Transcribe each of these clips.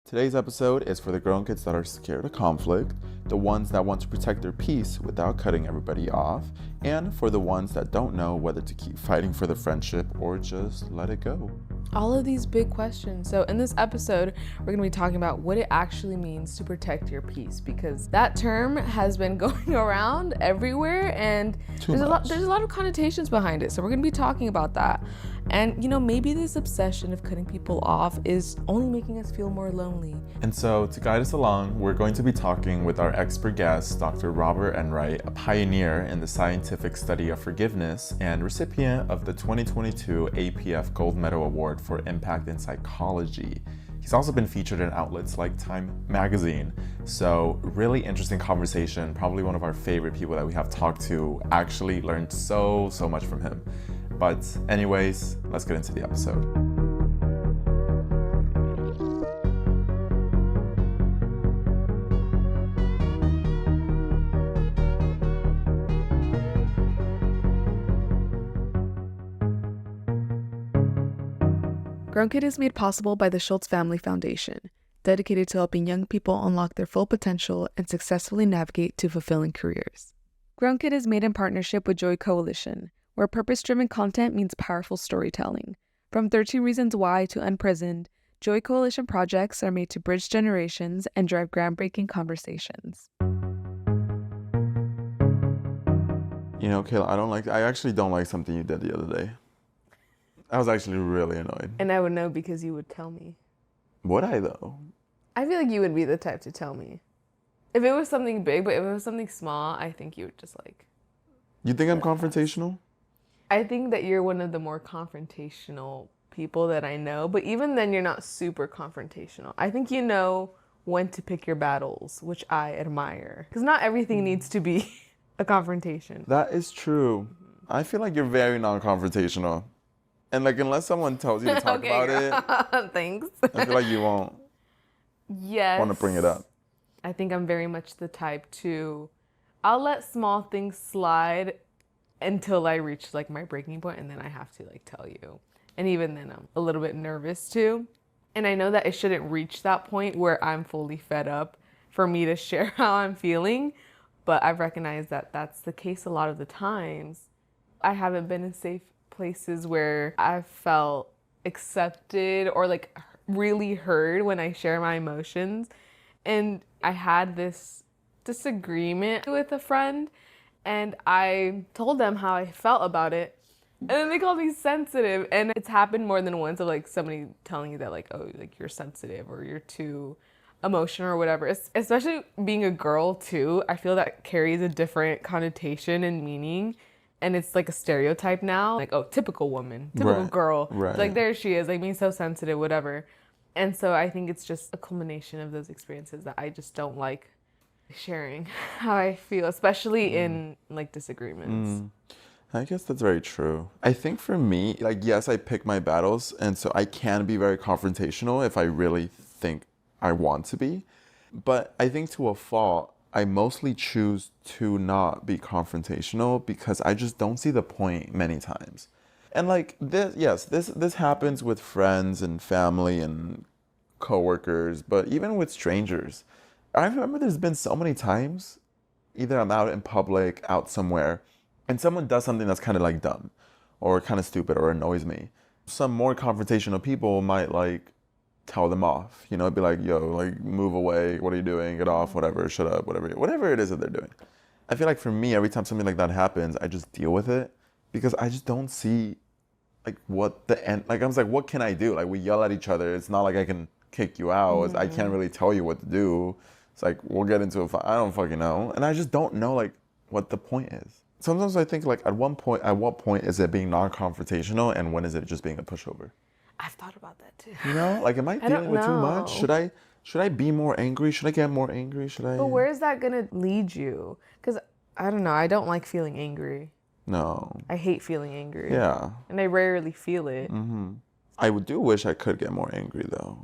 Today's episode is for the grown kids that are scared of conflict, the ones that want to protect their peace without cutting everybody off, and for the ones that don't know whether to keep fighting for the friendship or just let it go. All of these big questions. So in this episode, we're going to be talking about what it actually means to protect your peace, because that term has been going around everywhere and there's a lot of connotations behind it. So we're going to be talking about that. And maybe this obsession of cutting people off is only making us feel more lonely. And so to guide us along, we're going to be talking with our expert guest, Dr. Robert Enright, a pioneer in the scientific study of forgiveness and recipient of the 2022 APF Gold Medal Award for Impact in Psychology. He's also been featured in outlets like Time Magazine. So really interesting conversation, probably one of our favorite people that we have talked to. Actually learned so much from him. But anyways, let's get into the episode. GrownKid is made possible by the Schultz Family Foundation, dedicated to helping young people unlock their full potential and successfully navigate to fulfilling careers. GrownKid is made in partnership with Joy Coalition, where purpose-driven content means powerful storytelling. From 13 Reasons Why to Unprisoned, Joy Coalition projects are made to bridge generations and drive groundbreaking conversations. Kayla, I actually don't like something you did the other day. I was actually really annoyed. And I would know because you would tell me. Would I, though? I feel like you would be the type to tell me. If it was something big, but if it was something small, I think you would just You think I'm confrontational? I think that you're one of the more confrontational people that I know, but even then you're not super confrontational. I think you know when to pick your battles, which I admire. Because not everything needs to be a confrontation. That is true. I feel like you're very non-confrontational. And unless someone tells you to talk about it, thanks. I feel like you won't want to bring it up. I think I'm very much the type I'll let small things slide until I reach my breaking point, and then I have to tell you. And even then I'm a little bit nervous too. And I know that it shouldn't reach that point where I'm fully fed up for me to share how I'm feeling, but I've recognized that that's the case a lot of the times. I haven't been in safe places where I felt accepted or really heard when I share my emotions. And I had this disagreement with a friend, and I told them how I felt about it, and then they called me sensitive. And it's happened more than once of somebody telling you that you're sensitive or you're too emotional or whatever. Especially being a girl too, I feel that carries a different connotation and meaning. And it's a stereotype now, typical woman, typical girl. Right. There she is, being so sensitive, whatever. And so I think it's just a culmination of those experiences that I just don't like sharing how I feel, especially in disagreements. I guess that's very true. I think for me, yes, I pick my battles, and so I can be very confrontational if I really think I want to be. But I think to a fault, I mostly choose to not be confrontational because I just don't see the point many times. And this happens with friends and family and coworkers, but even with strangers. I remember there's been so many times, either I'm out in public, out somewhere, and someone does something that's kind of dumb or kind of stupid or annoys me. Some more confrontational people might tell them off, be yo, move away, what are you doing, get off, whatever, shut up, whatever it is that they're doing. I feel for me, every time something like that happens, I just deal with it because I just don't see what the end, I was what can I do? We yell at each other. It's not I can kick you out. I can't really tell you what to do. It's we'll get into a fight. I don't fucking know. And I just don't know what the point is. Sometimes I think at what point is it being non-confrontational and when is it just being a pushover? I've thought about that too. Am I dealing with too much? Should I be more angry? Should I get more angry? But where is that gonna lead you? Because I don't know. I don't like feeling angry. No. I hate feeling angry. Yeah. And I rarely feel it. Mm-hmm. I do wish I could get more angry though.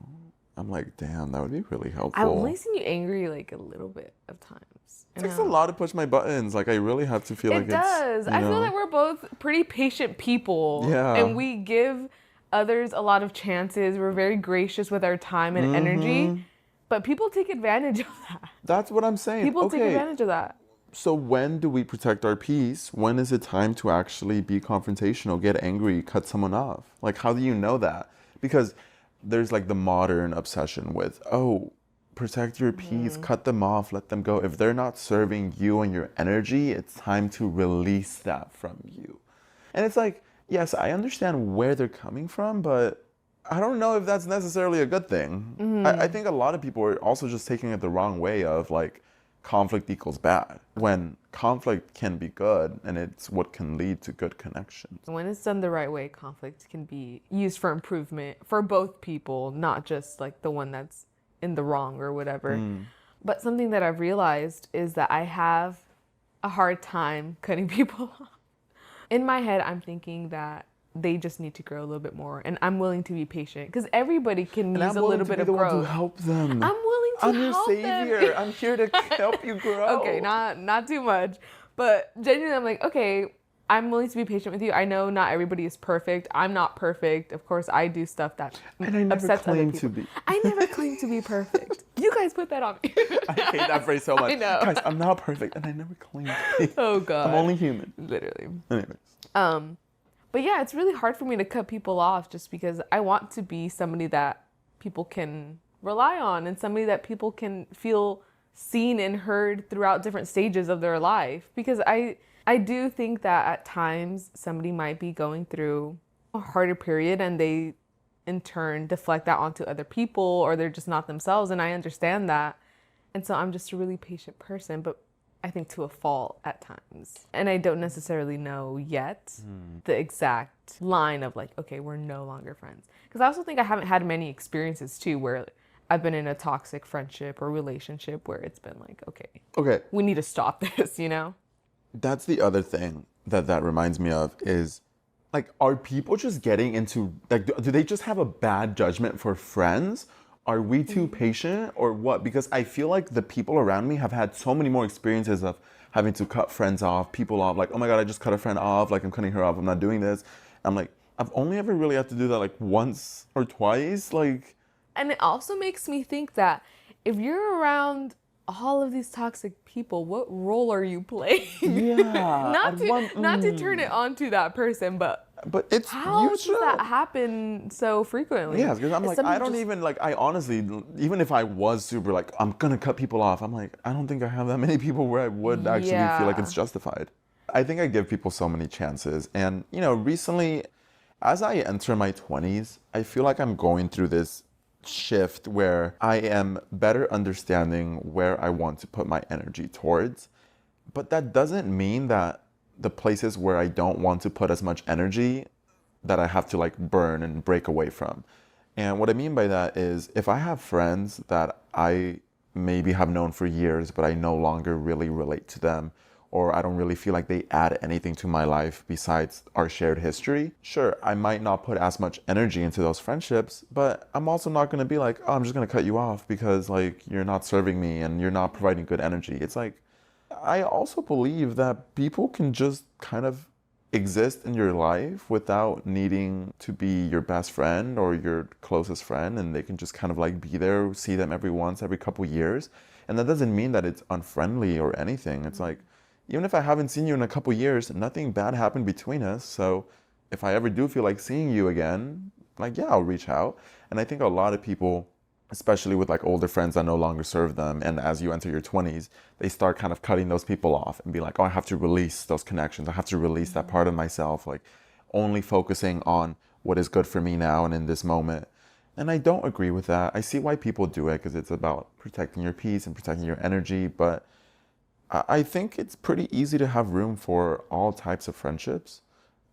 I'm damn, that would be really helpful. I've only seen you angry a little bit of times. It takes a lot to push my buttons. I really have to feel it does. I feel that we're both pretty patient people. Yeah. And we give others a lot of chances. We're very gracious with our time and energy. But people take advantage of that. That's what I'm saying. People Okay, take advantage of that. so when do we protect our peace? When is it time to actually be confrontational, get angry, cut someone off? Like, how do you know that? Because there's like the modern obsession with, oh, protect your peace, cut them off, let them go. If they're not serving you and your energy, it's time to release that from you. And it's like, yes, I understand where they're coming from, but I don't know if that's necessarily a good thing. I think a lot of people are also just taking it the wrong way of like conflict equals bad, when conflict can be good and it's what can lead to good connections. When it's done the right way, conflict can be used for improvement for both people, not just like the one that's in the wrong or whatever. But something that I've realized is that I have a hard time cutting people off. In my head, I'm thinking that they just need to grow a little bit more, and I'm willing to be patient because everybody can use a little bit of growth. I'm willing to help them. I'm willing to I'm your help savior. them. I'm here to help you grow. Okay, not too much, but genuinely, I'm like, okay, I'm willing to be patient with you. I know not everybody is perfect. I'm not perfect. Of course, I do stuff that And I never upsets other claim people. to be. I never claim to be perfect. You guys put that on me. I hate that phrase so much. I know. Guys, I'm not perfect, and I never claim to be. Oh God. I'm only human. Literally. Anyways. But yeah, it's really hard for me to cut people off just because I want to be somebody that people can rely on and somebody that people can feel seen and heard throughout different stages of their life. Because I do think that at times somebody might be going through a harder period and they in turn deflect that onto other people, or they're just not themselves. And I understand that. And so I'm just a really patient person, but I think to a fault at times. And I don't necessarily know yet the exact line of like, okay, we're no longer friends. Because I also think I haven't had many experiences too where I've been in a toxic friendship or relationship where it's been like, okay, we need to stop this, you know? That's the other thing that reminds me of is, like, are people just getting into, like, do they just have a bad judgment for friends? Are we too patient or what? Because I feel like the people around me have had so many more experiences of having to cut friends off, people off, like, oh my God, I just cut a friend off, like I'm cutting her off, I'm not doing this. I'm like, I've only ever really had to do that like once or twice, like. And it also makes me think that if you're around all of these toxic people, what role are you playing? Yeah. not to turn it on to that person, but it's how does usual. that happen so frequently? Yeah, because I'm like, I don't even, like, I honestly, even if I was super, like, I'm gonna cut people off, I'm like, I don't think I have that many people where I would actually feel like it's justified. I think I give people so many chances. And, you know, recently, as I enter my 20s, I feel like I'm going through this shift where I am better understanding where I want to put my energy towards. But that doesn't mean that the places where I don't want to put as much energy that I have to like burn and break away from. And what I mean by that is if I have friends that I maybe have known for years, but I no longer really relate to them, or I don't really feel like they add anything to my life besides our shared history, sure, I might not put as much energy into those friendships, but I'm also not going to be like, oh, I'm just going to cut you off because like you're not serving me and you're not providing good energy. It's like, I also believe that people can just kind of exist in your life without needing to be your best friend or your closest friend, and they can just kind of like be there, see them every couple years. And that doesn't mean that it's unfriendly or anything. It's like, even if I haven't seen you in a couple years, nothing bad happened between us. So if I ever do feel like seeing you again, like, yeah, I'll reach out. And I think a lot of people, especially with like older friends that no longer serve them, and as you enter your 20s, they start kind of cutting those people off and be like, oh, I have to release those connections. I have to release that part of myself, like only focusing on what is good for me now and in this moment. And I don't agree with that. I see why people do it because it's about protecting your peace and protecting your energy, but I think it's pretty easy to have room for all types of friendships.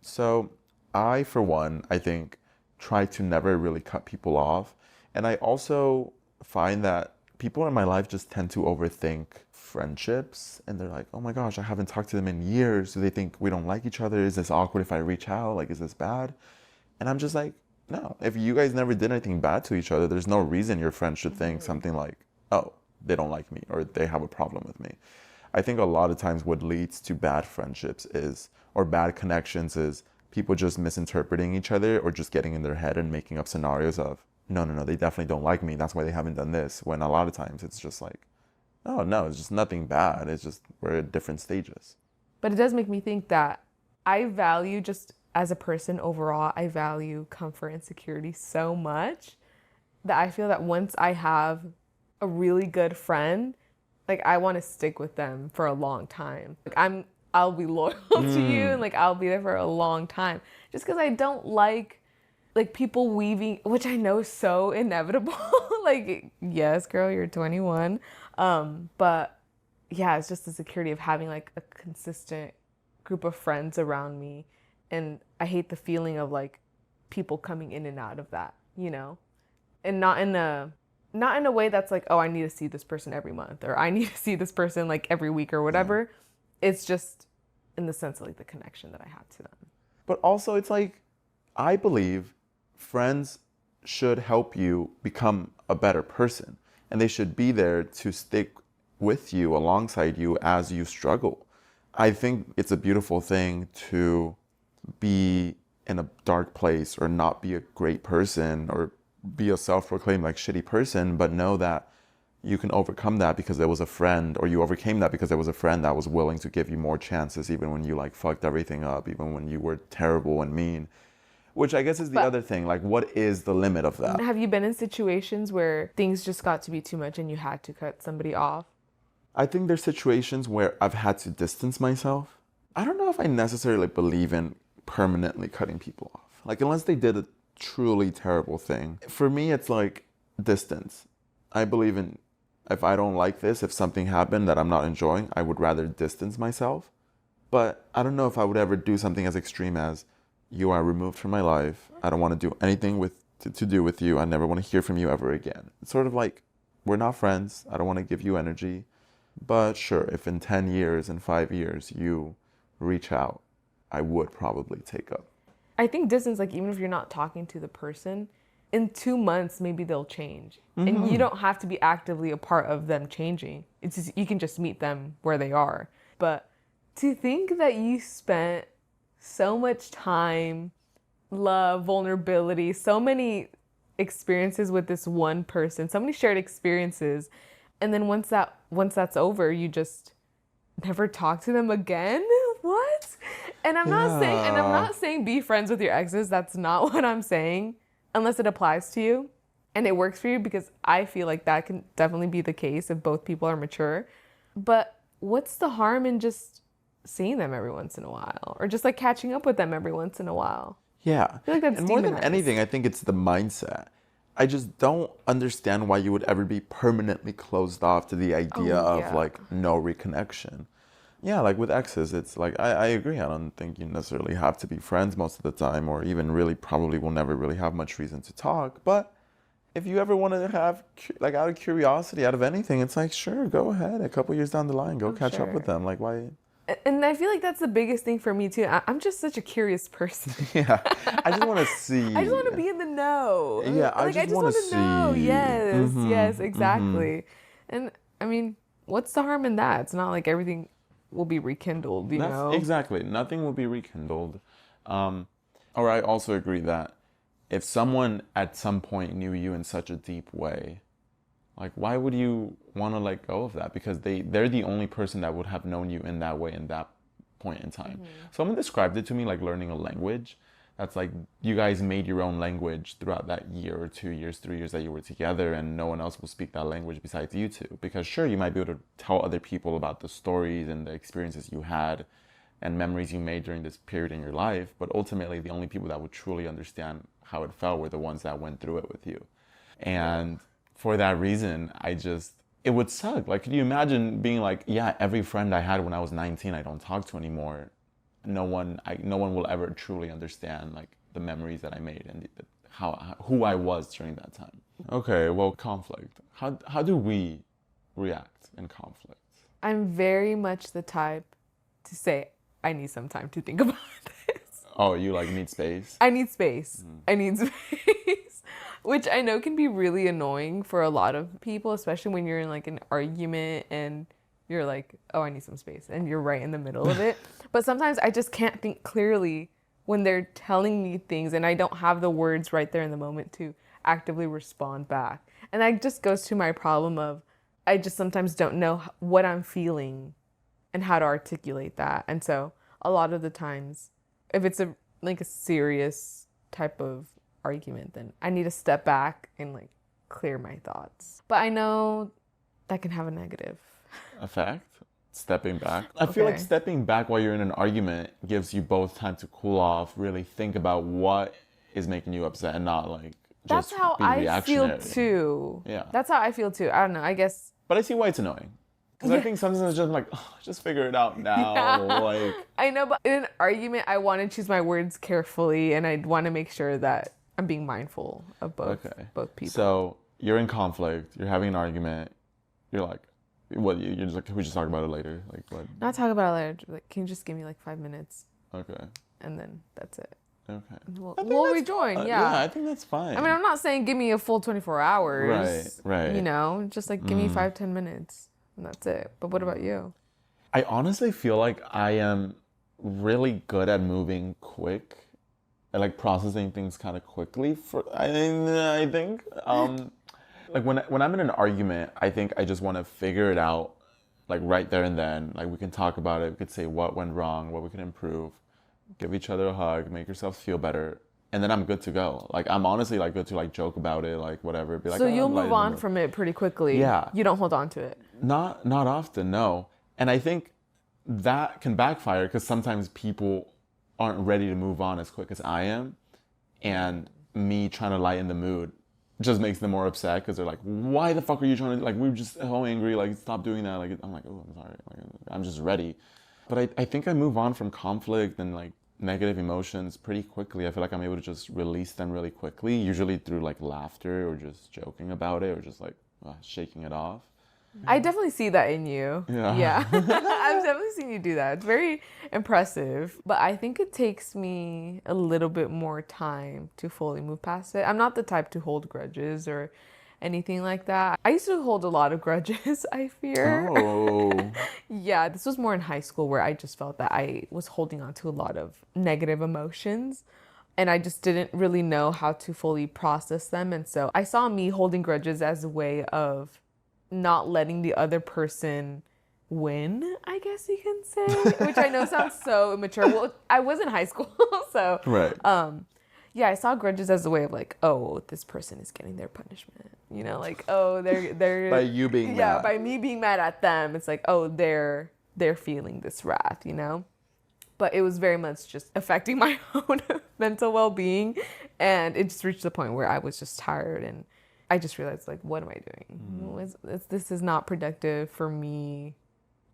So I, for one, I think try to never really cut people off. And I also find that people in my life just tend to overthink friendships. And they're like, oh my gosh, I haven't talked to them in years. Do they think we don't like each other? Is this awkward if I reach out? Like, is this bad? And I'm just like, no. If you guys never did anything bad to each other, there's no reason your friend should think something like, oh, they don't like me or they have a problem with me. I think a lot of times what leads to bad friendships is, or bad connections is, people just misinterpreting each other or just getting in their head and making up scenarios of, no, they definitely don't like me. That's why they haven't done this. When a lot of times it's just like, oh no, it's just nothing bad. It's just we're at different stages. But it does make me think that I value, just as a person overall, I value comfort and security so much that I feel that once I have a really good friend, like I want to stick with them for a long time. Like I'll be loyal to you, and like I'll be there for a long time. Just because I don't like people weaving, which I know is so inevitable. Like, yes, girl, you're 21. But yeah, it's just the security of having like a consistent group of friends around me. And I hate the feeling of like people coming in and out of that, you know? And not in a way that's like, oh, I need to see this person every month, or I need to see this person like every week or whatever. It's just in the sense of like the connection that I have to them. But also it's like, I believe friends should help you become a better person, and they should be there to stick with you, alongside you as you struggle. I think it's a beautiful thing to be in a dark place or not be a great person or be a self-proclaimed like shitty person, but know that you can overcome that because there was a friend, or you overcame that because there was a friend that was willing to give you more chances even when you like fucked everything up, even when you were terrible and mean. Which I guess is the other thing, like what is the limit of that? Have you been in situations where things just got to be too much and you had to cut somebody off? I think there's situations where I've had to distance myself. I don't know if I necessarily believe in permanently cutting people off. Like unless they did a truly terrible thing. For me, it's like distance. I believe in, if I don't like this, if something happened that I'm not enjoying, I would rather distance myself. But I don't know if I would ever do something as extreme as, you are removed from my life. I don't want to do anything to do with you. I never want to hear from you ever again. It's sort of like, we're not friends. I don't want to give you energy. But sure, if in 10 years, in 5 years, you reach out, I would probably take up. I think distance, like even if you're not talking to the person, in 2 months, maybe they'll change. And you don't have to be actively a part of them changing. It's just, you can just meet them where they are. But to think that you spent so much time, love, vulnerability, so many experiences with this one person, so many shared experiences, and then once that's over, you just never talk to them again? What? And I'm not saying be friends with your exes. That's not what I'm saying, unless it applies to you and it works for you, because I feel like that can definitely be the case if both people are mature. But what's the harm in just seeing them every once in a while, or just like catching up with them every once in a while? Yeah. I feel like that's and more than demonized. anything, I think it's the mindset. I just don't understand why you would ever be permanently closed off to the idea of like no reconnection. Yeah, like with exes, it's like, I agree. I don't think you necessarily have to be friends most of the time, or even really probably will never really have much reason to talk. But if you ever want to have, like out of curiosity, out of anything, it's like, sure, go ahead. A couple years down the line, go catch up with them. Like, why? And I feel like that's the biggest thing for me too. I'm just such a curious person. Yeah, I just want to see. I just want to be in the know. Yeah, I like, just want to see. Know. Yes, yes, exactly. And I mean, what's the harm in that? It's not like everything will be rekindled, you know? Exactly. Nothing will be rekindled. Or I also agree that if someone at some point knew you in such a deep way, like, why would you want to let go of that? Because they're the only person that would have known you in that way in that point in time. Someone described it to me like learning a language. That's like you guys made your own language throughout that year or 2 years, 3 years that you were together, and no one else will speak that language besides you two. Because sure, you might be able to tell other people about the stories and the experiences you had and memories you made during this period in your life, but ultimately the only people that would truly understand how it felt were the ones that went through it with you. And for that reason, it would suck. Like, could you imagine being like, yeah, every friend I had when I was 19, I don't talk to anymore. No one will ever truly understand like the memories that I made and who I was during that time. Okay, well, conflict. How do we react in conflict? I'm very much the type to say, I need some time to think about this. Oh, you like need space? I need space. I need space. Which I know can be really annoying for a lot of people, especially when you're in like an argument and you're like, oh, I need some space, and you're right in the middle of it. But sometimes I just can't think clearly when they're telling me things and I don't have the words right there in the moment to actively respond back. And that just goes to my problem of I just sometimes don't know what I'm feeling and how to articulate that. And so a lot of the times, if it's a serious type of argument, then I need to step back and like clear my thoughts. But I know that can have a negative effect. Stepping back. I feel like stepping back while you're in an argument gives you both time to cool off, really think about what is making you upset, and not like just That's how be I feel reactionary. too. Yeah. That's how I feel too. I don't know. I guess. But I see why it's annoying. Because I think sometimes it's just like, oh, just figure it out now. Yeah. Like, I know, but in an argument, I want to choose my words carefully, and I want to make sure that I'm being mindful of both people. So you're in conflict. You're having an argument. You're like, what? You're just like, can we just talk about it later? Like, what? Not talk about it later. Like, can you just give me like 5 minutes? Okay. And then that's it. Okay. We'll rejoin. Yeah, I think that's fine. I mean, I'm not saying give me a full 24 hours. Right. You know, just like give me 5-10 minutes, and that's it. But what about you? I honestly feel like I am really good at moving quick and like processing things kind of quickly. I think. Like when I'm in an argument, I think I just want to figure it out, like right there and then. Like we can talk about it. We could say what went wrong, what we can improve, give each other a hug, make yourselves feel better, and then I'm good to go. Like I'm honestly like good to like joke about it, like whatever. Be like, so you'll move on from it pretty quickly. Yeah. You don't hold on to it. Not often, no. And I think that can backfire because sometimes people aren't ready to move on as quick as I am, and me trying to lighten the mood just makes them more upset because they're like, why the fuck are you trying to, like, we were just so angry, like, stop doing that. Like, I'm like, oh, I'm sorry. Like, I'm just ready. But I think I move on from conflict and, like, negative emotions pretty quickly. I feel like I'm able to just release them really quickly, usually through, like, laughter or just joking about it or just, like, shaking it off. I definitely see that in you. Yeah. I've definitely seen you do that. It's very impressive. But I think it takes me a little bit more time to fully move past it. I'm not the type to hold grudges or anything like that. I used to hold a lot of grudges, I fear. Oh. Yeah, this was more in high school where I just felt that I was holding on to a lot of negative emotions. And I just didn't really know how to fully process them. And so I saw me holding grudges as a way of not letting the other person win, I guess you can say, which I know sounds so immature. Well, I was in high school, so right. Yeah, I saw grudges as a way of like, oh, this person is getting their punishment, you know, like, oh, they're by you being mad. By me being mad at them, it's like, oh, they're feeling this wrath, you know. But it was very much just affecting my own mental well-being, and it just reached the point where I was just tired and I just realized, like, what am I doing? This is not productive for me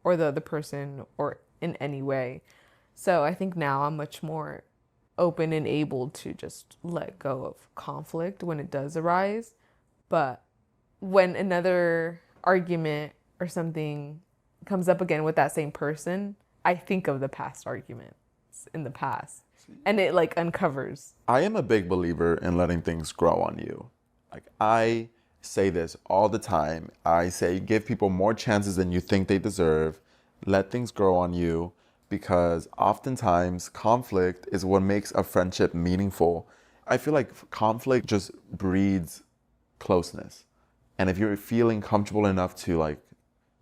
or the other person or in any way. So I think now I'm much more open and able to just let go of conflict when it does arise. But when another argument or something comes up again with that same person, I think of the past arguments in the past and it like uncovers. I am a big believer in letting things grow on you. Like, I say this all the time. I say, give people more chances than you think they deserve. Let things grow on you, because oftentimes conflict is what makes a friendship meaningful. I feel like conflict just breeds closeness. And if you're feeling comfortable enough to, like,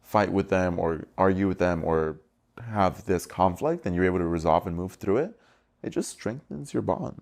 fight with them or argue with them or have this conflict and you're able to resolve and move through it, it just strengthens your bond.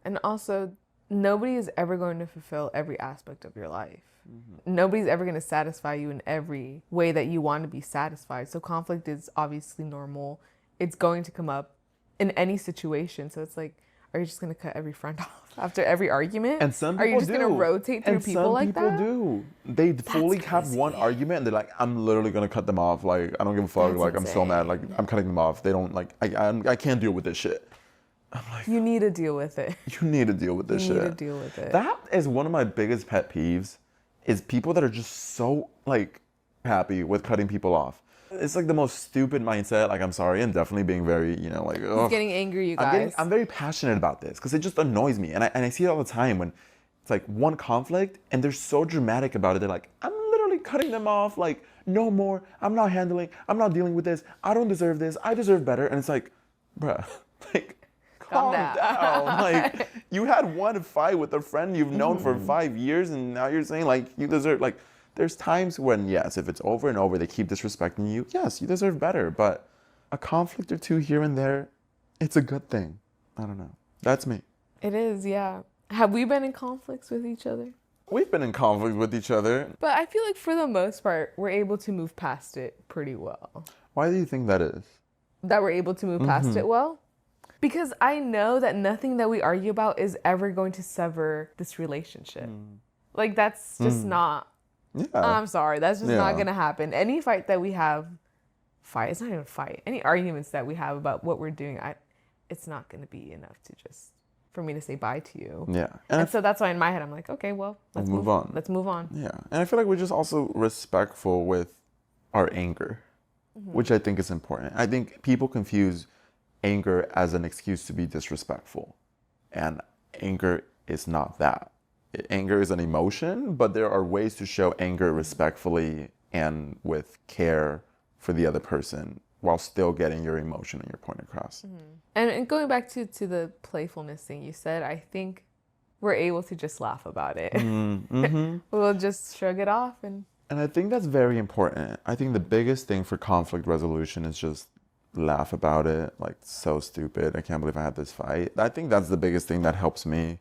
And also, nobody is ever going to fulfill every aspect of your life. Mm-hmm. Nobody's ever going to satisfy you in every way that you want to be satisfied. So conflict is obviously normal. It's going to come up in any situation. So it's like, are you just going to cut every friend off after every argument? And some people do. Are you just going to rotate through people like that? And some people do. They fully have one argument and they're like, I'm literally going to cut them off. Like, I don't give a fuck. That's like, insane. I'm so mad. Like, I'm cutting them off. They don't, like, I can't deal with this shit. I'm like, you need to deal with it. You need to deal with this shit. You need to deal with it. That is one of my biggest pet peeves, is people that are just so, like, happy with cutting people off. It's like the most stupid mindset. Like, I'm sorry, I'm definitely being very, you know, like, He's getting angry, you guys. I'm very passionate about this because it just annoys me. And I see it all the time when it's like one conflict and they're so dramatic about it. They're like, I'm literally cutting them off. Like, no more. I'm not dealing with this. I don't deserve this. I deserve better. And it's like, bruh, like, Calm down. down. Like, you had one fight with a friend you've known for 5 years, and now you're saying, like, you deserve, like, there's times when, yes, if it's over and over, they keep disrespecting you, yes, you deserve better. But a conflict or two here and there, it's a good thing. I don't know. That's me. It is, yeah. Have we been in conflicts with each other? We've been in conflict with each other. But I feel like for the most part, we're able to move past it pretty well. Why do you think that is? That we're able to move past it well? Because I know that nothing that we argue about is ever going to sever this relationship. Like, that's just not, Yeah. I'm sorry, that's just not going to happen. Any fight that we have, it's not even a fight. Any arguments that we have about what we're doing, it's not going to be enough to just, for me to say bye to you. Yeah. And so that's why in my head, I'm like, okay, well, let's move on. Let's move on. Yeah. And I feel like we're just also respectful with our anger, which I think is important. I think people confuse anger as an excuse to be disrespectful. And anger is not that. Anger is an emotion, but there are ways to show anger respectfully and with care for the other person while still getting your emotion and your point across. And going back to the playfulness thing you said, I think we're able to just laugh about it. We'll just shrug it off. And I think that's very important. I think the biggest thing for conflict resolution is just laugh about it. Like, so stupid. I can't believe I had this fight. I think that's the biggest thing that helps me,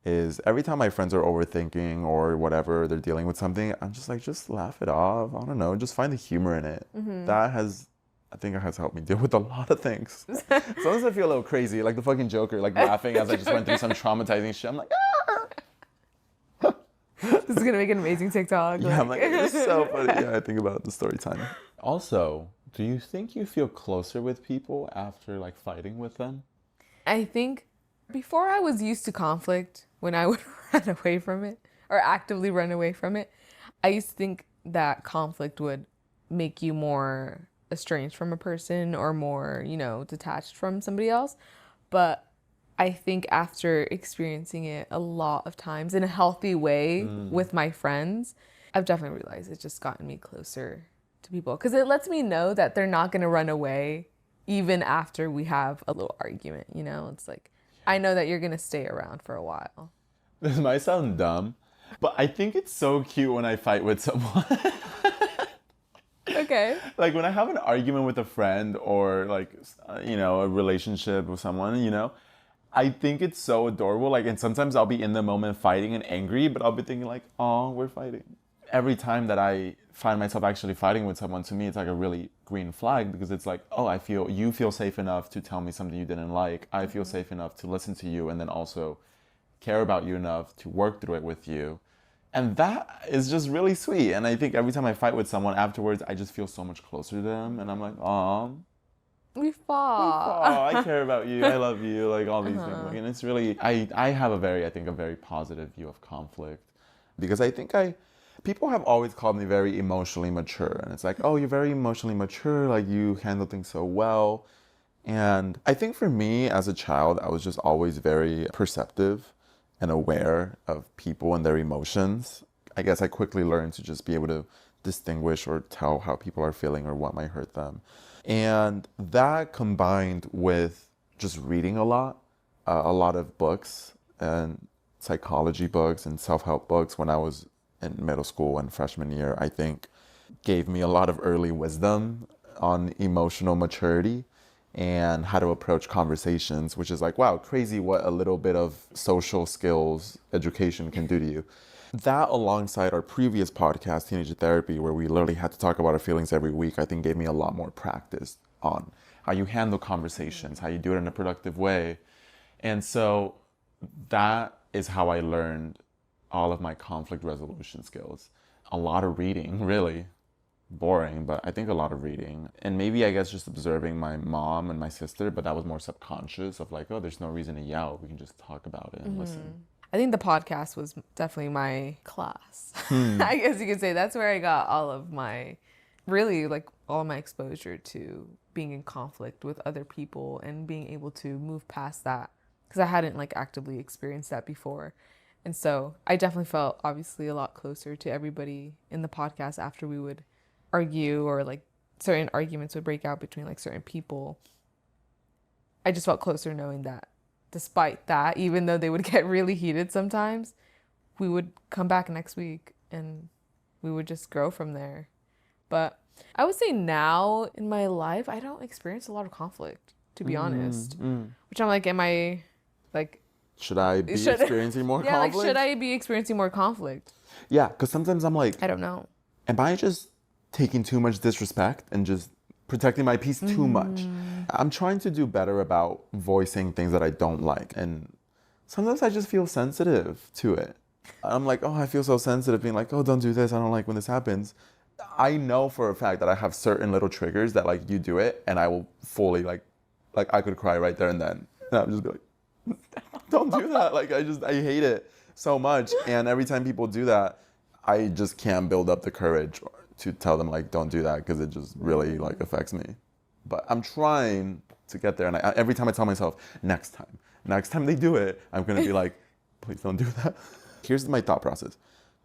is every time my friends are overthinking or whatever, they're dealing with something, I'm just like, just laugh it off. I don't know, just find the humor in it. I think it has helped me deal with a lot of things. Sometimes I feel a little crazy, like the fucking Joker, like laughing as I just went through some traumatizing shit. I'm like, ah! This is going to make an amazing TikTok. Yeah, I'm like, it's so funny. Yeah, I think about the story time. Also, do you think you feel closer with people after, like, fighting with them? I think before I was used to conflict, when I would run away from it or actively run away from it, I used to think that conflict would make you more estranged from a person or more, detached from somebody else. But I think after experiencing it a lot of times in a healthy way with my friends, I've definitely realized it's just gotten me closer to people, because it lets me know that they're not going to run away even after we have a little argument. It's like, I know that you're going to stay around for a while. This might sound dumb, but I think it's so cute when I fight with someone. Okay. Like, when I have an argument with a friend or, like, a relationship with someone, I think it's so adorable. Like, and sometimes I'll be in the moment fighting and angry, but I'll be thinking, like, oh, we're fighting. Every time that I find myself actually fighting with someone, to me, it's like a really green flag, because it's like, oh, you feel safe enough to tell me something you didn't like. I feel safe enough to listen to you and then also care about you enough to work through it with you. And that is just really sweet. And I think every time I fight with someone afterwards, I just feel so much closer to them. And I'm like, aw. We fought. Oh, I care about you. I love you. Like, all these things. Like, and it's really, I have a very positive view of conflict. Because I think people have always called me very emotionally mature. And it's like, oh, you're very emotionally mature. Like, you handle things so well. And I think for me as a child, I was just always very perceptive and aware of people and their emotions. I guess I quickly learned to just be able to distinguish or tell how people are feeling or what might hurt them. And that combined with just reading a lot of books and psychology books and self-help books when I was in middle school and freshman year, I think gave me a lot of early wisdom on emotional maturity and how to approach conversations, which is like, wow, crazy what a little bit of social skills education can do to you. That, alongside our previous podcast, Teenager Therapy, where we literally had to talk about our feelings every week, I think gave me a lot more practice on how you handle conversations, how you do it in a productive way. And so that is how I learned all of my conflict resolution skills. A lot of reading, really. Boring, but I think a lot of reading. And maybe, I guess, just observing my mom and my sister, but that was more subconscious of like, oh, there's no reason to yell. We can just talk about it and listen. I think the podcast was definitely my class. I guess you could say that's where I got all of my, really, like, all my exposure to being in conflict with other people and being able to move past that, because I hadn't, like, actively experienced that before. And so I definitely felt obviously a lot closer to everybody in the podcast after we would argue, or like certain arguments would break out between like certain people. I just felt closer knowing that despite that, even though they would get really heated sometimes, we would come back next week and we would just grow from there. But I would say now in my life, I don't experience a lot of conflict, to be honest. Which I'm like, am I like... Should I be experiencing more yeah, conflict? like, should I be experiencing more conflict? Yeah, because sometimes I'm like, I don't know. am I just taking too much disrespect and just protecting my peace too much? I'm trying to do better about voicing things that I don't like. And sometimes I just feel sensitive to it. I'm like, oh, I feel so sensitive being like, oh, don't do this. I don't like when this happens. I know for a fact that I have certain little triggers that like you do it and I will fully like I could cry right there and then. And I'm just be like, don't do that. Like I hate it so much. And every time people do that, I just can't build up the courage to tell them like, don't do that, because it just really like affects me. But I'm trying to get there. And every time I tell myself, next time they do it, I'm going to be like, please don't do that. Here's my thought process.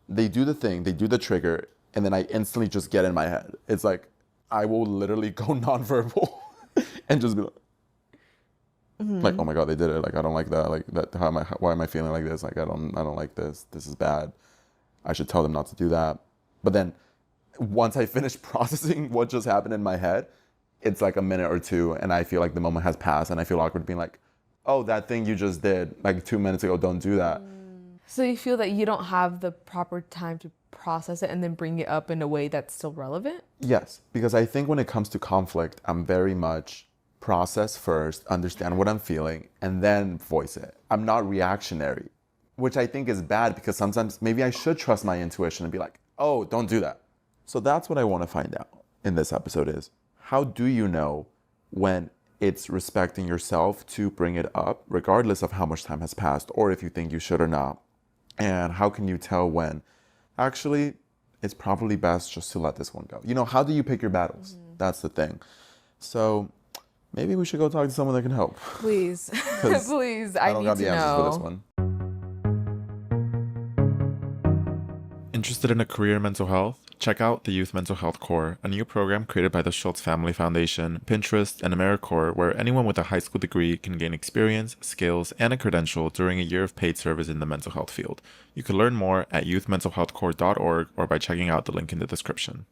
They do the thing, they do the trigger, and then I instantly just get in my head. It's like, I will literally go nonverbal and just be like, like, oh my God, they did it. Like, I don't like that. Like that, why am I feeling like this? Like, I don't like this. This is bad. I should tell them not to do that. But then once I finish processing what just happened in my head, it's like a minute or two and I feel like the moment has passed and I feel awkward being like, oh, that thing you just did like 2 minutes ago, don't do that. So you feel that you don't have the proper time to process it and then bring it up in a way that's still relevant? Yes, because I think when it comes to conflict, I'm very much process first, understand what I'm feeling, and then voice it. I'm not reactionary, which I think is bad because sometimes maybe I should trust my intuition and be like, oh, don't do that. So that's what I want to find out in this episode is, how do you know when it's respecting yourself to bring it up, regardless of how much time has passed, or if you think you should or not? And how can you tell when actually it's probably best just to let this one go? You know, how do you pick your battles? That's the thing. So maybe we should go talk to someone that can help. Please, please, I don't need got to the answers for this know. one. Interested in a career in mental health? Check out the Youth Mental Health Corps, a new program created by the Schultz Family Foundation, Pinterest, and AmeriCorps, where anyone with a high school degree can gain experience, skills, and a credential during a year of paid service in the mental health field. You can learn more at youthmentalhealthcorps.org or by checking out the link in the description.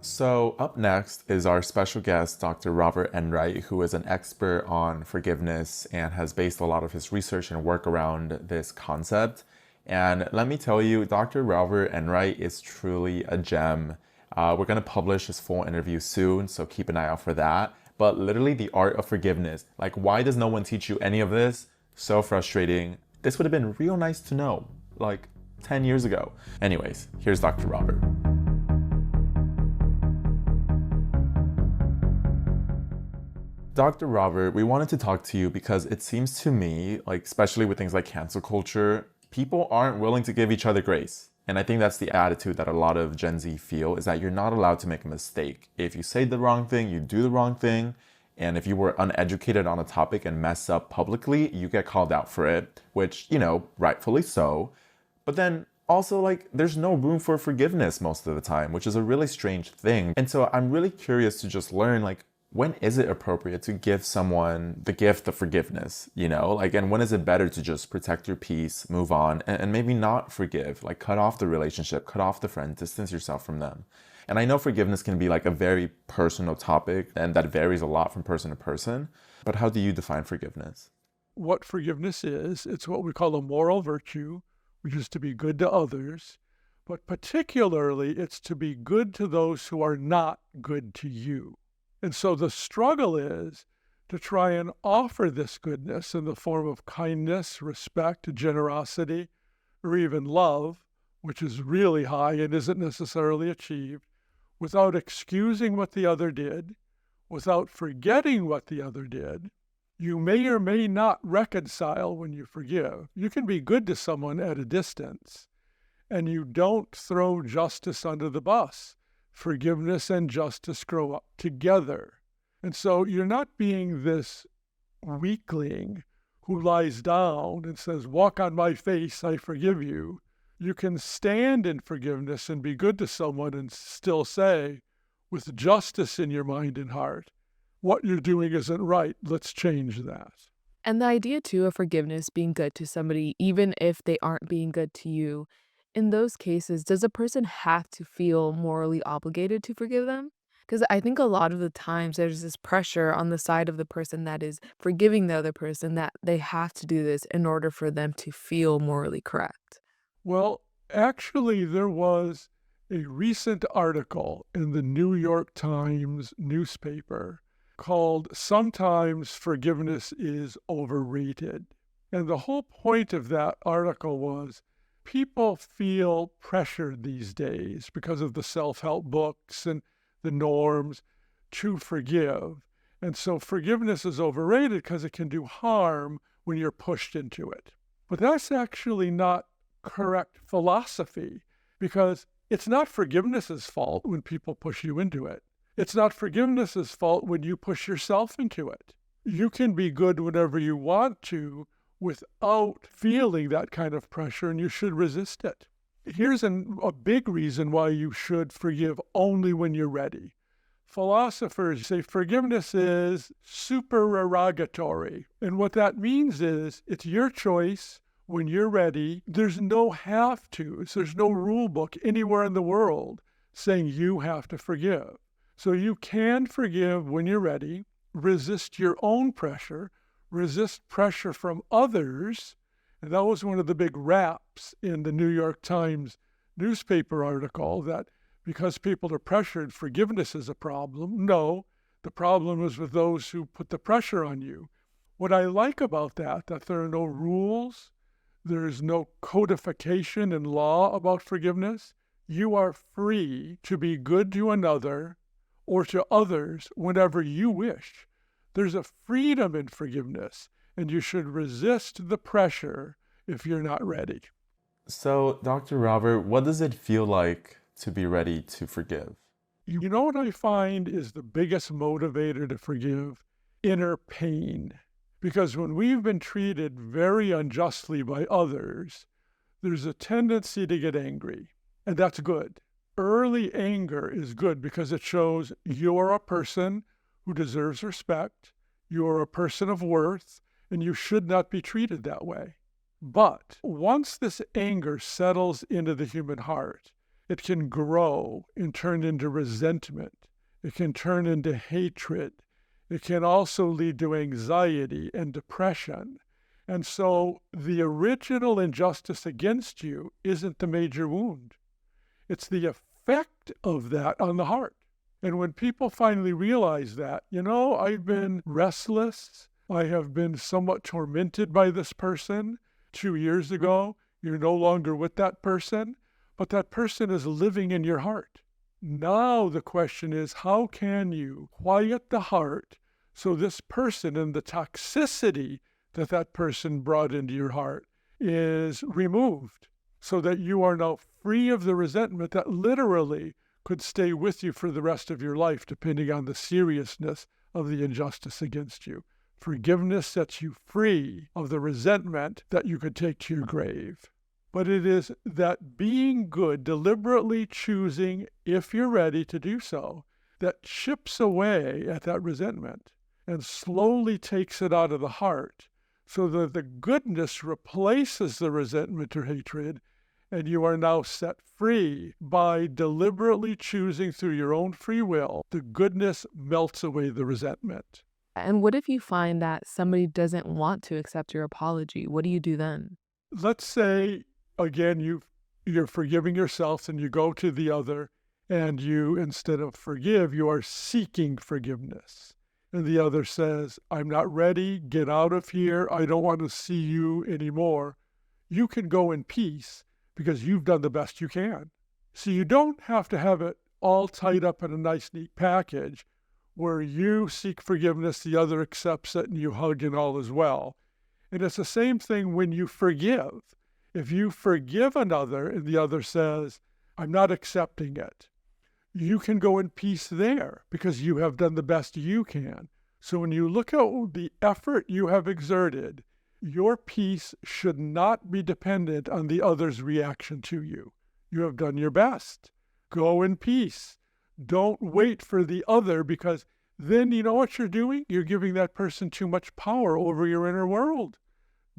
So up next is our special guest, Dr. Robert Enright, who is an expert on forgiveness and has based a lot of his research and work around this concept. And let me tell you, Dr. Robert Enright is truly a gem. We're going to publish his full interview soon, so keep an eye out for that. But literally the art of forgiveness. Like, why does no one teach you any of this? So frustrating. This would have been real nice to know, like 10 years ago. Anyways, here's Dr. Robert. Dr. Robert, we wanted to talk to you because it seems to me, like especially with things like cancel culture, people aren't willing to give each other grace. And I think that's the attitude that a lot of Gen Z feel, is that you're not allowed to make a mistake. If you say the wrong thing, you do the wrong thing. And if you were uneducated on a topic and mess up publicly, you get called out for it, which, you know, rightfully so. But then also, like, there's no room for forgiveness most of the time, which is a really strange thing. And so I'm really curious to just learn, like, when is it appropriate to give someone the gift of forgiveness, you know? Like, and when is it better to just protect your peace, move on, and maybe not forgive, like cut off the relationship, cut off the friend, distance yourself from them? And I know forgiveness can be like a very personal topic, and that varies a lot from person to person, but how do you define forgiveness? What forgiveness is, it's what we call a moral virtue, which is to be good to others, but particularly it's to be good to those who are not good to you. And so the struggle is to try and offer this goodness in the form of kindness, respect, generosity, or even love, which is really high and isn't necessarily achieved, without excusing what the other did, without forgetting what the other did. You may or may not reconcile when you forgive. You can be good to someone at a distance, and you don't throw justice under the bus. Forgiveness and justice grow up together. And so you're not being this weakling who lies down and says, walk on my face, I forgive you. You can stand in forgiveness and be good to someone and still say, with justice in your mind and heart, what you're doing isn't right. Let's change that. And the idea too of forgiveness being good to somebody, even if they aren't being good to you, in those cases, does a person have to feel morally obligated to forgive them? Because I think a lot of the times there's this pressure on the side of the person that is forgiving the other person that they have to do this in order for them to feel morally correct. Well, actually, there was a recent article in the New York Times newspaper called Sometimes Forgiveness is Overrated. And the whole point of that article was people feel pressured these days because of the self-help books and the norms to forgive. And so forgiveness is overrated because it can do harm when you're pushed into it. But that's actually not correct philosophy, because it's not forgiveness's fault when people push you into it. It's not forgiveness's fault when you push yourself into it. You can be good whenever you want to without feeling that kind of pressure, and you should resist it. Here's a big reason why you should forgive only when you're ready. Philosophers say forgiveness is supererogatory. And what that means is it's your choice when you're ready. There's no have tos. There's no rule book anywhere in the world saying you have to forgive. So you can forgive when you're ready, resist your own pressure, resist pressure from others. And that was one of the big raps in the New York Times newspaper article, that because people are pressured, forgiveness is a problem. No, the problem is with those who put the pressure on you. What I like about that there are no rules, there is no codification in law about forgiveness. You are free to be good to another or to others whenever you wish. There's a freedom in forgiveness, and you should resist the pressure if you're not ready. So, Dr. Robert, what does it feel like to be ready to forgive? You know what I find is the biggest motivator to forgive? Inner pain. Because when we've been treated very unjustly by others, there's a tendency to get angry, and that's good. Early anger is good because it shows you're a person who deserves respect, you're a person of worth, and you should not be treated that way. But once this anger settles into the human heart, it can grow and turn into resentment. It can turn into hatred. It can also lead to anxiety and depression. And so the original injustice against you isn't the major wound. It's the effect of that on the heart. And when people finally realize that, I've been restless, I have been somewhat tormented by this person. 2 years ago, you're no longer with that person, but that person is living in your heart. Now the question is, how can you quiet the heart so this person and the toxicity that that person brought into your heart is removed, so that you are now free of the resentment that literally could stay with you for the rest of your life, depending on the seriousness of the injustice against you. Forgiveness sets you free of the resentment that you could take to your grave. But it is that being good, deliberately choosing, if you're ready to do so, that chips away at that resentment and slowly takes it out of the heart, so that the goodness replaces the resentment or hatred, and you are now set free by deliberately choosing through your own free will. The goodness melts away the resentment. And what if you find that somebody doesn't want to accept your apology? What do you do then? Let's say, again, you're forgiving yourself and you go to the other, and you, instead of forgive, you are seeking forgiveness. And the other says, I'm not ready, get out of here, I don't want to see you anymore. You can go in peace because you've done the best you can. So you don't have to have it all tied up in a nice, neat package where you seek forgiveness, the other accepts it, and you hug and all is well. And it's the same thing when you forgive. If you forgive another and the other says, I'm not accepting it, you can go in peace there because you have done the best you can. So when you look at the effort you have exerted, your peace should not be dependent on the other's reaction to you. You have done your best. Go in peace. Don't wait for the other, because then you know what you're doing? You're giving that person too much power over your inner world.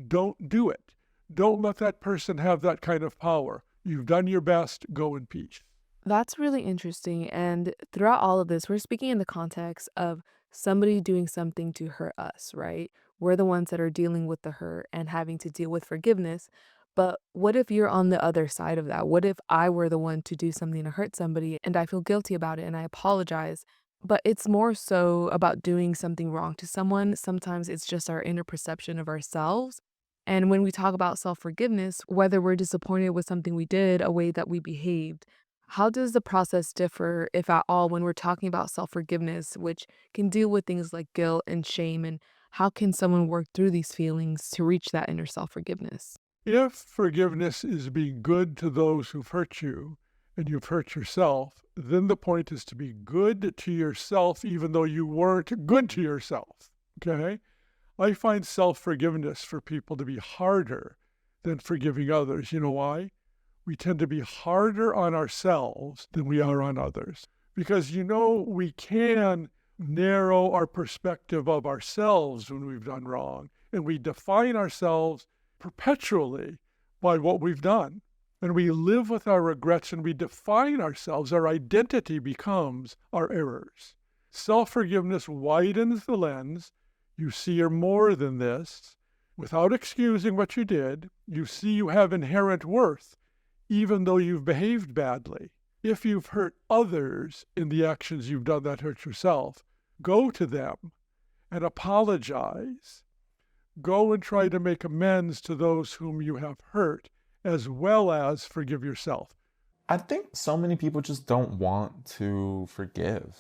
Don't do it. Don't let that person have that kind of power. You've done your best. Go in peace. That's really interesting. And throughout all of this, we're speaking in the context of somebody doing something to hurt us, right? We're the ones that are dealing with the hurt and having to deal with forgiveness. But what if you're on the other side of that? What if I were the one to do something to hurt somebody and I feel guilty about it and I apologize? But it's more so about doing something wrong to someone. Sometimes it's just our inner perception of ourselves. And when we talk about self forgiveness, whether we're disappointed with something we did, a way that we behaved, how does the process differ, if at all, when we're talking about self forgiveness, which can deal with things like guilt and shame? And how can someone work through these feelings to reach that inner self forgiveness? If forgiveness is being good to those who've hurt you and you've hurt yourself, then the point is to be good to yourself even though you weren't good to yourself. Okay? I find self-forgiveness for people to be harder than forgiving others. You know why? We tend to be harder on ourselves than we are on others. Because we can narrow our perspective of ourselves when we've done wrong, and we define ourselves perpetually by what we've done. And we live with our regrets and we define ourselves. Our identity becomes our errors. Self-forgiveness widens the lens. You see you're more than this. Without excusing what you did, you see you have inherent worth, even though you've behaved badly. If you've hurt others in the actions you've done that hurt yourself, go to them and apologize. Go and try to make amends to those whom you have hurt, as well as forgive yourself. I think so many people just don't want to forgive.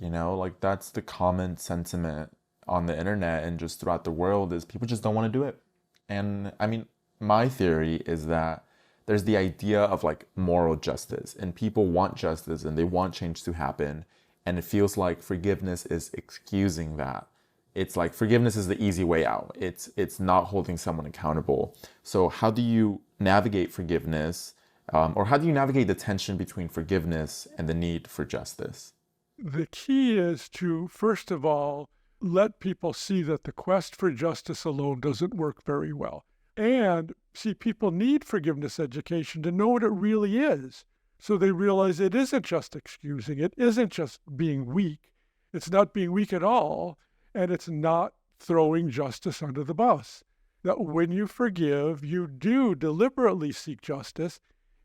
Like that's the common sentiment on the internet and just throughout the world is people just don't want to do it. And I mean, my theory is that there's the idea of like moral justice, and people want justice and they want change to happen. And it feels like forgiveness is excusing that. It's like forgiveness is the easy way out. It's not holding someone accountable. So how do you navigate forgiveness, or how do you navigate the tension between forgiveness and the need for justice? The key is to, first of all, let people see that the quest for justice alone doesn't work very well. And see, people need forgiveness education to know what it really is. So they realize it isn't just excusing, it isn't just being weak, it's not being weak at all, and it's not throwing justice under the bus. That when you forgive, you do deliberately seek justice.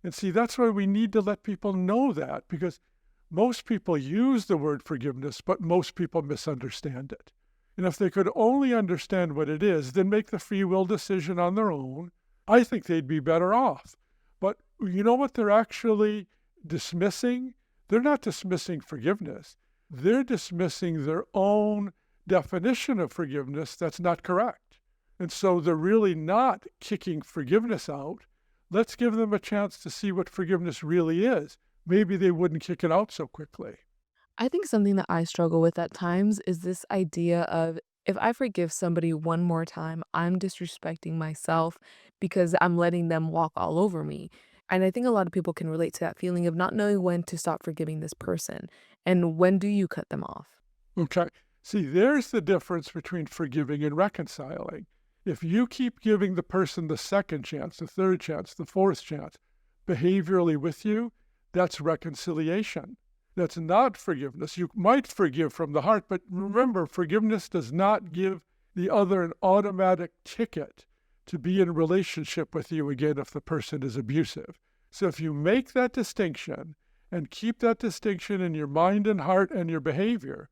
And see, that's why we need to let people know that, because most people use the word forgiveness, but most people misunderstand it. And if they could only understand what it is, then make the free will decision on their own, I think they'd be better off. But you know what they're actually dismissing? They're not dismissing forgiveness. They're dismissing their own definition of forgiveness that's not correct. And so they're really not kicking forgiveness out. Let's give them a chance to see what forgiveness really is. Maybe they wouldn't kick it out so quickly. I think something that I struggle with at times is this idea of if I forgive somebody one more time, I'm disrespecting myself because I'm letting them walk all over me. And I think a lot of people can relate to that feeling of not knowing when to stop forgiving this person. And when do you cut them off? Okay. See, there's the difference between forgiving and reconciling. If you keep giving the person the second chance, the third chance, the fourth chance, behaviorally with you, that's reconciliation. That's not forgiveness. You might forgive from the heart, but remember, forgiveness does not give the other an automatic ticket to be in relationship with you again if the person is abusive. So if you make that distinction and keep that distinction in your mind and heart and your behavior,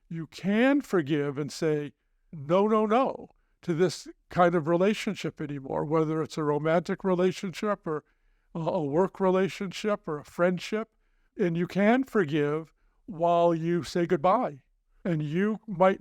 you can forgive and say, no, no, no, to this kind of relationship anymore, whether it's a romantic relationship or a work relationship or a friendship. And you can forgive while you say goodbye. And you might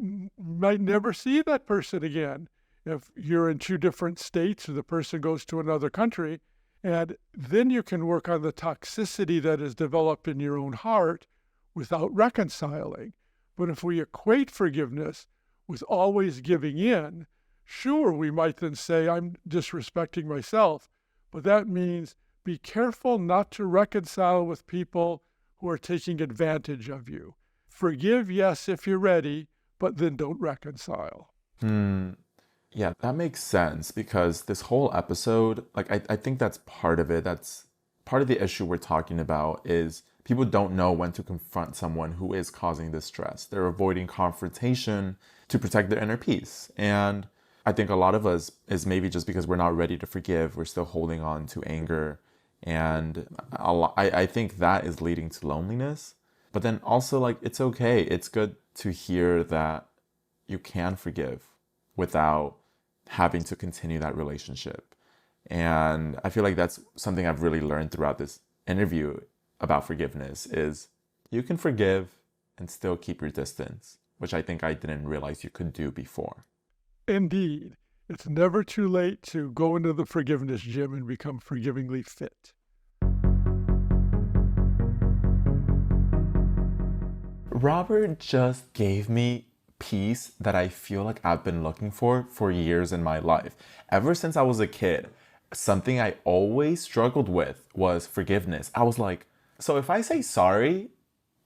never see that person again if you're in two different states or the person goes to another country. And then you can work on the toxicity that is developed in your own heart without reconciling. But if we equate forgiveness with always giving in, sure, we might then say, I'm disrespecting myself. But that means be careful not to reconcile with people who are taking advantage of you. Forgive, yes, if you're ready, but then don't reconcile. Yeah, that makes sense because this whole episode, like, I think that's part of it. That's part of the issue we're talking about is people don't know when to confront someone who is causing this stress. They're avoiding confrontation to protect their inner peace. And I think a lot of us is maybe just because we're not ready to forgive, we're still holding on to anger. And I think that is leading to loneliness. But then also, like, it's okay. It's good to hear that you can forgive without having to continue that relationship. And I feel like that's something I've really learned throughout this interview about forgiveness is you can forgive and still keep your distance, which I think I didn't realize you could do before. Indeed, it's never too late to go into the forgiveness gym and become forgivingly fit. Robert just gave me peace that I feel like I've been looking for years in my life. Ever since I was a kid, something I always struggled with was forgiveness. I was like, so if I say sorry,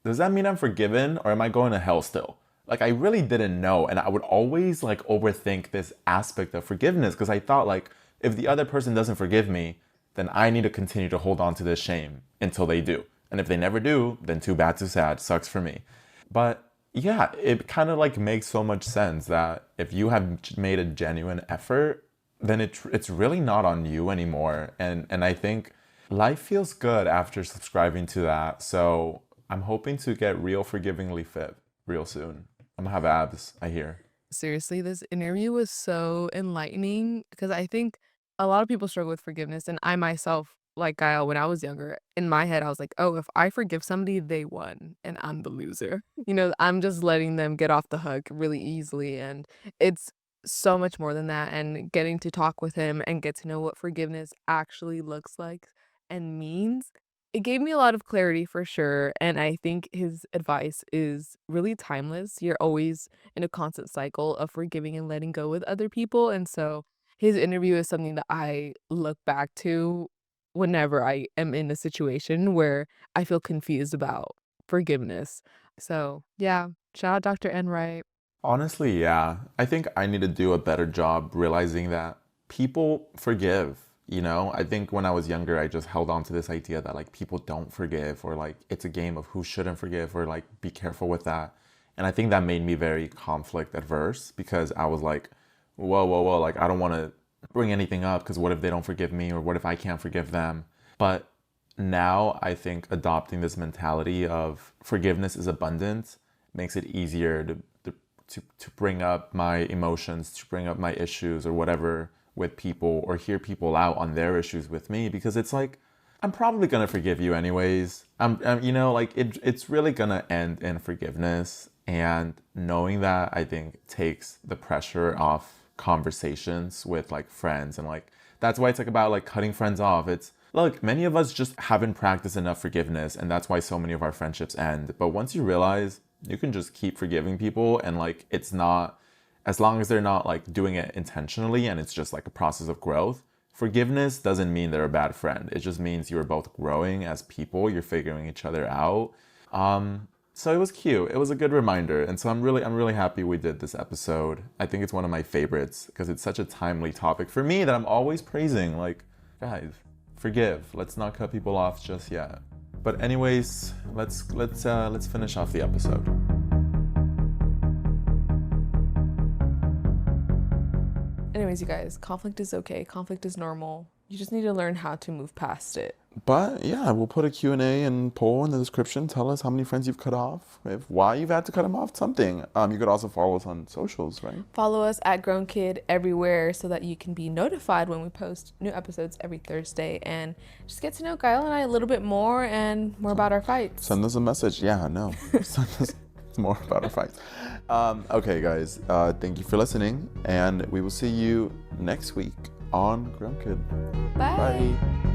does that mean I'm forgiven or am I going to hell still? Like, I really didn't know. And I would always like overthink this aspect of forgiveness because I thought like, if the other person doesn't forgive me, then I need to continue to hold on to this shame until they do. And if they never do, then too bad, too sad, sucks for me. But yeah, it kind of like makes so much sense that if you have made a genuine effort, then it's really not on you anymore. And I think life feels good after subscribing to that. So I'm hoping to get real forgivingly fit real soon. I'm gonna have abs, I hear. Seriously, this interview was so enlightening because I think a lot of people struggle with forgiveness. And I myself, like Kyle, when I was younger, in my head, I was like, oh, if I forgive somebody, they won and I'm the loser. I'm just letting them get off the hook really easily. And it's so much more than that. And getting to talk with him and get to know what forgiveness actually looks like and means. It gave me a lot of clarity for sure. And I think his advice is really timeless. You're always in a constant cycle of forgiving and letting go with other people. And so his interview is something that I look back to whenever I am in a situation where I feel confused about forgiveness. So, yeah, shout out Dr. Enright. Honestly, yeah. I think I need to do a better job realizing that people forgive. I think when I was younger, I just held on to this idea that like people don't forgive or like it's a game of who shouldn't forgive or like be careful with that. And I think that made me very conflict adverse because I was like, whoa, whoa, whoa, like I don't want to bring anything up because what if they don't forgive me or what if I can't forgive them? But now I think adopting this mentality of forgiveness is abundant makes it easier to bring up my emotions, to bring up my issues or whatever with people or hear people out on their issues with me because it's like, I'm probably going to forgive you anyways. It's really going to end in forgiveness. And knowing that, I think, takes the pressure off conversations with like friends. And like, that's why it's like about like cutting friends off. It's, look, many of us just haven't practiced enough forgiveness. And that's why so many of our friendships end. But once you realize you can just keep forgiving people and like, it's not, as long as they're not like doing it intentionally and it's just like a process of growth, forgiveness doesn't mean they're a bad friend. It just means you're both growing as people, you're figuring each other out. So it was cute. It was a good reminder. And so I'm really happy we did this episode. I think it's one of my favorites because it's such a timely topic for me that I'm always praising. Like, guys, forgive. Let's not cut people off just yet. But anyways, let's finish off the episode. Anyways, you guys, conflict is okay. Conflict is normal. You just need to learn how to move past it. But yeah, we'll put a Q&A and poll in the description. Tell us how many friends you've cut off, why you've had to cut them off, something. You could also follow us on socials, right? Follow us at GrownKid everywhere so that you can be notified when we post new episodes every Thursday and just get to know Kyle and I a little bit more and more about our fights. Send us a message. Yeah, no. Send us more about our fights. Okay, guys, thank you for listening, and we will see you next week on GrownKid. Bye. Bye.